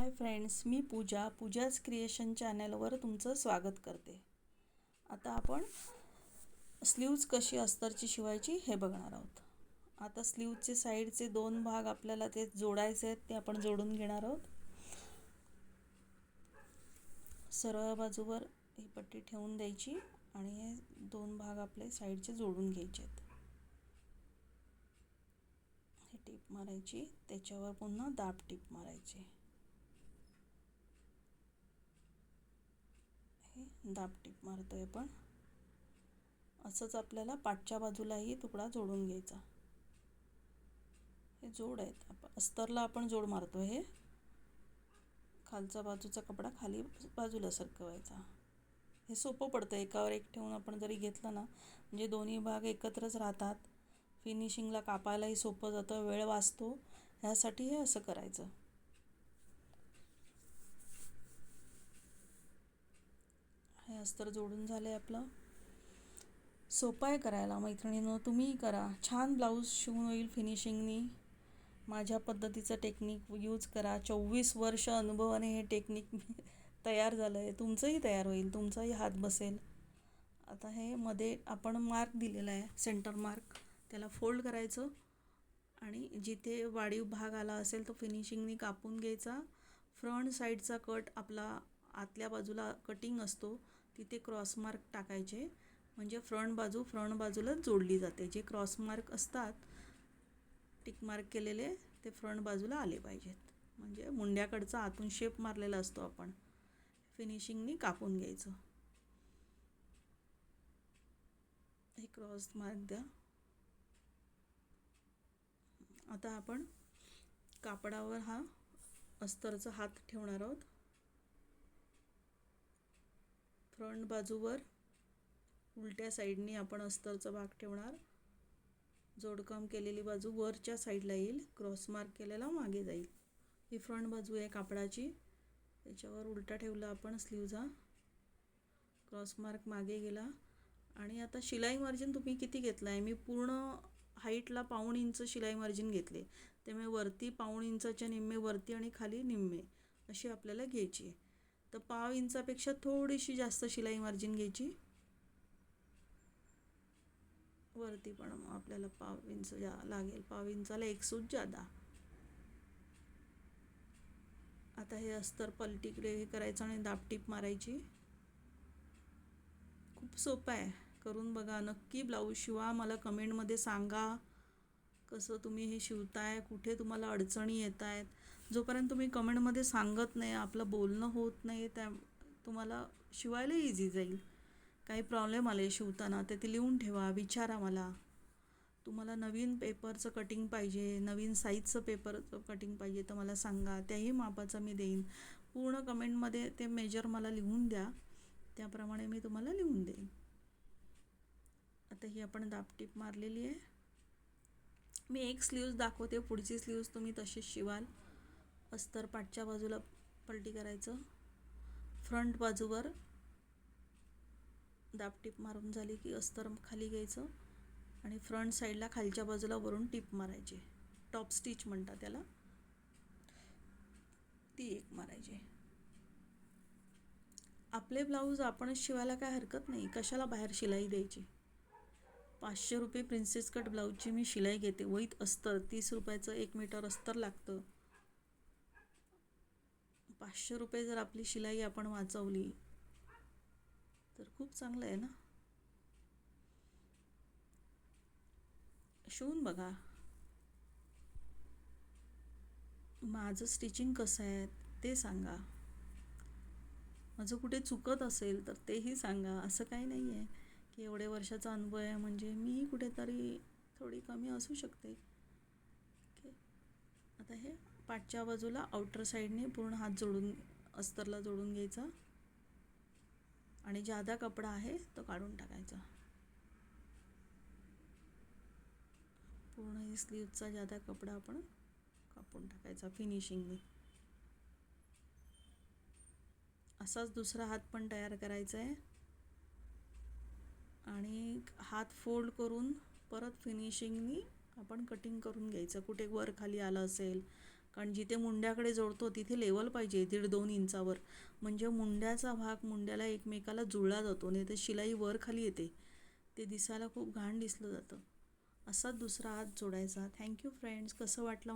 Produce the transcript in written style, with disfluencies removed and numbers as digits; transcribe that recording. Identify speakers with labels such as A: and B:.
A: Hi friends, मी पूजाच creation चॅनलवर तुमचं स्वागत करते. आता आपण स्लीव्ज कशी अस्तरची शिवायची हे बघणार आहोत. आता स्लीव्जचे साईडचे 2 भाग आपल्याला ते जोडायचे आहेत, ते आपण जोडून घेणार आहोत. सरळ बाजूवर ही पट्टी ठेवून द्यायची आणि हे 2 भाग आपले साईडचे जोडून घ्यायचे आहेत. हे टीप मारायची, त्याच्यावर पुन्हा दाब टीप मारायची. दाब टीप मारतोय आपण. असंच आपल्याला पाठच्या बाजूलाही तुकडा जोडून घ्यायचा. हे जोड आहेत, अस्तरला आपण जोड मारतो. हे खालचा बाजूचा कपडा खाली बाजूला सरकवायचा. हे सोपं पडतं, एकावर एक ठेवून आपण जरी घेतलं ना, म्हणजे दोन्ही भाग एकत्रच राहतात. फिनिशिंगला कापायलाही सोपं जातं, वेळ वाचतो. ह्यासाठी हे असं करायचं. हे अस्तर जोडून झालंय आपलं. सोपं आहे करायला मैत्रिणींनो, तुम्हीही करा. छान ब्लाऊज शिवून होईल फिनिशिंगनी. माझ्या पद्धतीचं टेक्निक यूज करा. 24 वर्ष अनुभवाने हे टेक्निक तयार झालं आहे. तुमचंही तयार होईल, तुमचाही हात बसेल. आता हे मध्ये आपण मार्क दिलेला आहे, सेंटर मार्क, त्याला फोल्ड करायचं आणि जिथे वाढीव भाग आला असेल तो फिनिशिंगनी कापून घ्यायचा. फ्रंट साईडचा कट आपला आतल्या बाजूला कटिंग असतो, तिथे क्रॉस मार्क टाकायचे. म्हणजे फ्रंट बाजूलाच जोडली जाते. जे क्रॉस मार्क असतात टिक मार्क केलेले, ते फ्रंट बाजूला आले पाहिजेत. म्हणजे मुंड्याकडचा आतून शेप मारलेला असतो, आपण फिनिशिंगनी कापून घ्यायचं. हे क्रॉस मार्क द्या. आता आपण कापडावर हा अस्तरचा हात ठेवणार आहोत. फ्रंट बाजूवर उलट्या साईडनी आपण अस्तरचा भाग ठेवणार. जोडकाम केलेली बाजू वरच्या साईडला येईल, क्रॉस मार्क केलेला मागे जाईल. ही फ्रंट बाजू आहे कापडाची, त्याच्यावर उलटा ठेवला आपण स्लीवचा. क्रॉस मार्क मागे गेला. आणि आता शिलाई मार्जिन तुम्ही किती घेतला आहे? मी पूर्ण हाईटला 1.5 इंच शिलाई मार्जिन घेतले. त्यामुळे वरती 1.5 इंचाच्या निम्मे वरती आणि खाली निम्मे अशी आपल्याला घ्यायची आहे. तर 1/2 इंचापेक्षा थोडीशी जास्त शिलाई मार्जिन घ्यायची. वरती पण आपल्याला 1/2 इंच लागेल. 1/2 इंचाला 1 सूत जादा. आता हे अस्तर पलटीकडे हे करायचं आणि दाबटीप मारायची. खूप सोपं आहे, करून बघा नक्की. ब्लाऊज शिवा, मला कमेंटमध्ये सांगा कसं तुम्ही हे शिवताय, कुठे तुम्हाला अडचणी येत आहेत. जोपर्यंत तुम्ही कमेंटमध्ये सांगत नाही, आपलं बोलणं होत नाही, त्या तुम्हाला शिवायला इझी जाईल. काही प्रॉब्लेम आले शिवताना ते लिहून ठेवा, विचारा मला. तुम्हाला नवीन पेपरचं कटिंग पाहिजे, नवीन साईजचं पेपरचं कटिंग पाहिजे तर मला सांगा, त्याही मापाचं मी देईन. पूर्ण कमेंटमध्ये ते मेजर मला लिहून द्या, त्याप्रमाणे मी तुम्हाला लिहून देईन. आता ही आपण दाबटीप मारलेली आहे. मी एक स्लीव्ज दाखवते, पुढची स्लीव्ज तुम्ही तशीच शिवाल. अस्तर पाठच्या बाजूला पलटी करायचं. फ्रंट बाजूवर दाबटीप मारून झाली की अस्तर खाली घ्यायचं आणि फ्रंट साईडला खालच्या बाजूला वरून टीप मारायची. टॉप स्टिच म्हणतात त्याला, ती एक मारायची. आपले ब्लाऊज आपणच शिवायला काय हरकत नाही, कशाला बाहेर शिलाई द्यायची. 500 रुपये प्रिन्सेस कट ब्लाऊजची मी शिलाई घेते. वहीत अस्तर 30 रुपयाचं 1 मीटर अस्तर लागतं. 500 रुपये जर आपली शिलाई आपण वाचवली तर खूप चांगलं आहे ना. शिवून बघा. माझं स्टिचिंग कसं आहे ते सांगा. माझं कुठे चुकत असेल तर तेही सांगा. असं काही नाही आहे की एवढे वर्षाचा अनुभव आहे म्हणजे मी कुठेतरी थोडी कमी असू शकते. ओके. आता हे पाठच्या बाजूला आउटर साईडने पूर्ण हात जोडून अस्तरला जोडून घ्यायचा आणि जादा कपडा आहे तो काढून टाकायचा. पूर्ण ही स्लीवचा जादा कपडा आपण कापून टाकायचा फिनिशिंगने. असाच दुसरा हात पण तयार करायचा आहे आणि हात फोल्ड करून परत फिनिशिंगनी आपण कटिंग करून घ्यायचं. कुठे वर खाली आलं असेल कारण जिथे मुंड्याकडे जोडतो तिथे लेवल पाहिजे 1.5-2 इंचावर, म्हणजे मुंड्याचा भाग मुंड्याला एकमेकाला जुळला जातो, नाही तर शिलाई वर खाली येते, ते दिसायला खूप घाण दिसलं जातं. असाच दुसरा हात जोडायचा. Thank you friends. कसं वाटलं